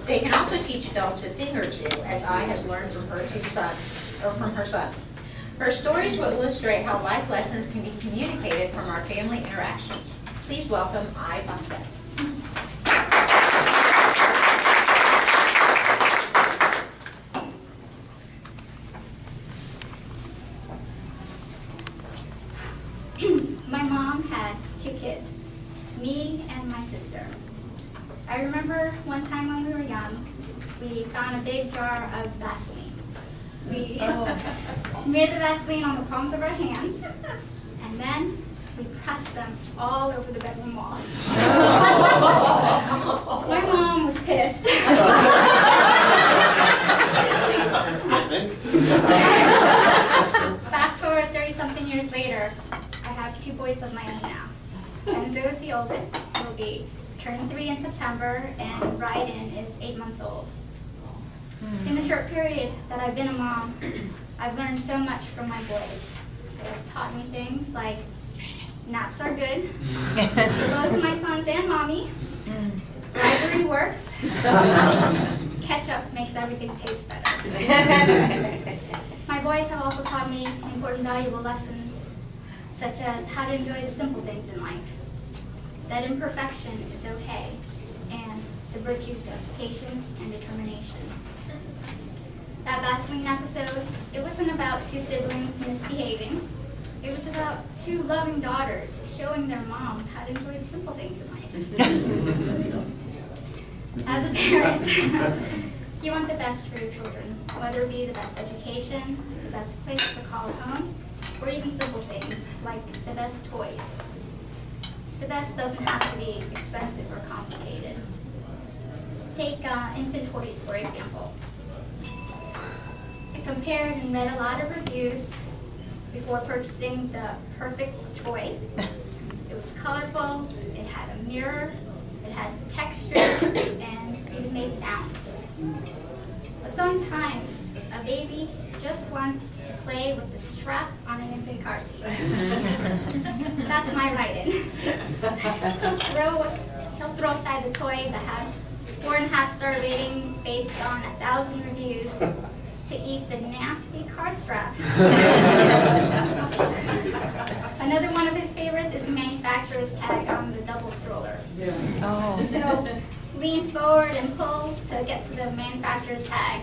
They can also teach adults a thing or two, as I has learned from her from her sons. Her stories will illustrate how life lessons can be communicated from our family interactions. Please welcome I. Vasquez. My mom had 2 kids, me and my sister. I remember one time when we were young, we found a big jar of Vaseline. We smeared the Vaseline on the palms of our hands, and then we pressed them all over the bedroom walls. My mom was pissed. Fast forward 30-something years later, I have 2 boys of my own now. Kenzo is the oldest. He'll be turning 3 in September, and Ryden is 8 months old. In the short period that I've been a mom, I've learned so much from my boys. They have taught me things like naps are good, both my sons and mommy, bribery works, ketchup makes everything taste better. My boys have also taught me important valuable lessons, such as how to enjoy the simple things in life, that imperfection is okay, and the virtues of patience and determination. That Vaseline episode, it wasn't about 2 siblings misbehaving. It was about 2 loving daughters showing their mom how to enjoy the simple things in life. As a parent, you want the best for your children, whether it be the best education, the best place to call home, or even simple things like the best toys. The best doesn't have to be expensive or complicated. Take infant toys, for example. I compared and read a lot of reviews before purchasing the perfect toy. It was colorful, it had a mirror, it had texture, and even made sounds. But sometimes a baby just wants to play with the strap on an infant car seat. That's my Ryden. He'll throw aside the toy that had 4.5-star ratings based on 1,000 reviews to eat the nasty car strap. Another one of his favorites is the manufacturer's tag on the double stroller. Oh. He'll lean forward and pull to get to the manufacturer's tag.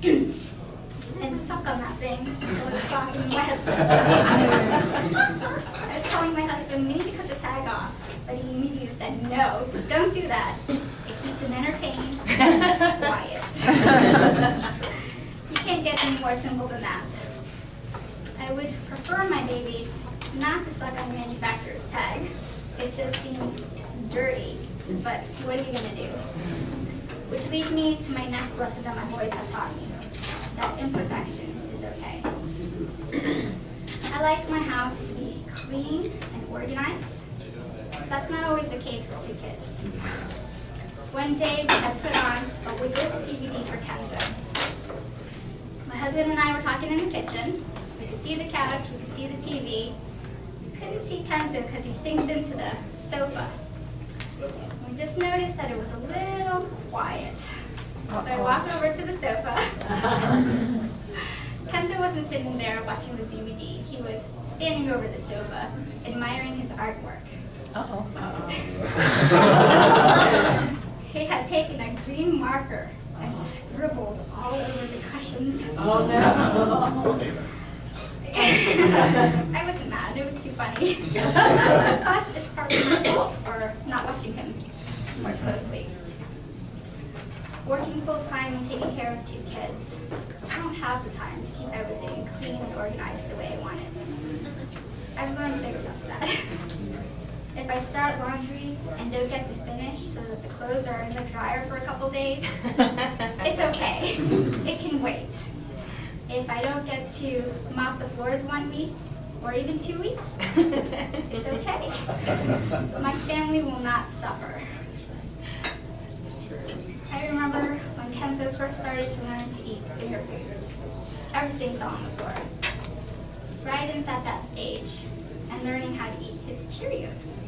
And suck on that thing until it's soft and wet. I was telling my husband, we need to cut the tag off, but he immediately said, no, don't do that. It keeps him entertained and quiet. You can't get any more simple than that. I would prefer my baby not to suck on the manufacturer's tag. It just seems dirty, but what are you going to do? Which leads me to my next lesson that my boys have taught me. That imperfection is okay. I like my house to be clean and organized. That's not always the case for 2 kids. One day we had put on a Wiggles DVD for Kenzo. My husband and I were talking in the kitchen. We could see the couch, we could see the TV. We couldn't see Kenzo because he sinks into the sofa. We just noticed that it was a little quiet. So I walked over to the sofa. Kenzo wasn't sitting there watching the DVD. He was standing over the sofa, admiring his artwork. Uh-oh. He had taken a green marker and scribbled all over the cushions. Oh, no. I wasn't mad. It was too funny. Plus, it's partly my fault for not watching him more closely. Working full-time and taking care of 2 kids, I don't have the time to keep everything clean and organized the way I want it. I've learned to accept that. If I start laundry and don't get to finish so that the clothes are in the dryer for a couple days, it's okay. It can wait. If I don't get to mop the floors 1 week, or even 2 weeks, it's okay. My family will not suffer. I remember when Kenzo first started to learn to eat finger foods. Everything fell on the floor. Ryden's at that stage and learning how to eat his Cheerios.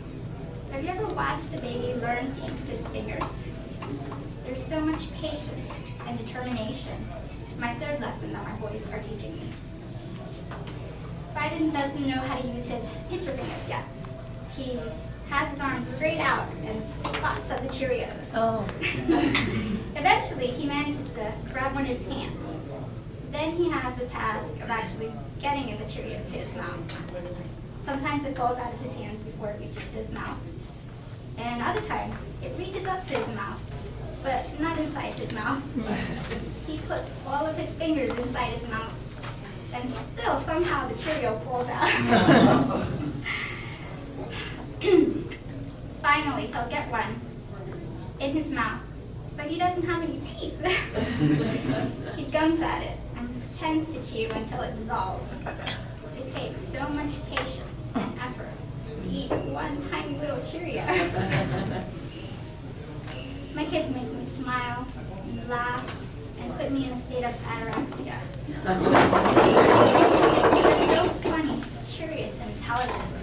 Have you ever watched a baby learn to eat with his fingers? There's There's so much patience and determination. My third lesson that my boys are teaching me. Biden doesn't know how to use his pincher fingers yet. He has his arms straight out and swats at the Cheerios. Oh. Eventually, he manages to grab one in his hand. Then he has the task of actually getting the Cheerio to his mouth. Sometimes it falls out of his hands before it reaches to his mouth. And other times, it reaches up to his mouth, but not inside his mouth. He puts all of his fingers inside his mouth, and still somehow the Cheerio falls out. Finally, he'll get one in his mouth, but he doesn't have any teeth. He gums at it and pretends to chew until it dissolves. It takes so much patience and effort to eat one tiny little Cheerio. My kids make me smile and laugh and put me in a state of anorexia. They're so funny, curious, and intelligent.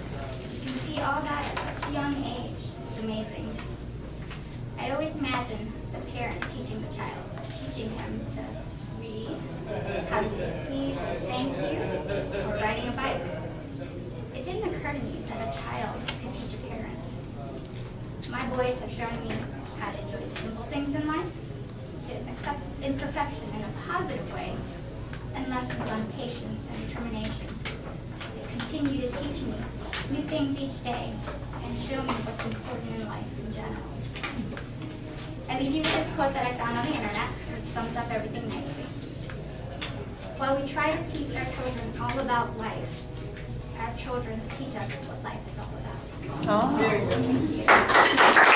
You can see all that at such a young age. It's amazing. I always imagine the parent teaching the child, teaching him to read, how to say please and thank you, or riding a bike. It didn't occur to me that a child could teach a parent. My boys have shown me how to enjoy the simple things in life, to accept imperfection in a positive way, and lessons on patience and determination. They continue to teach me new things each day and show me what's important in life in general. I leave you with this quote that I found on the internet, which sums up everything nicely. While we try to teach our children all about life, our children teach us what life is all about. Oh. Thank you.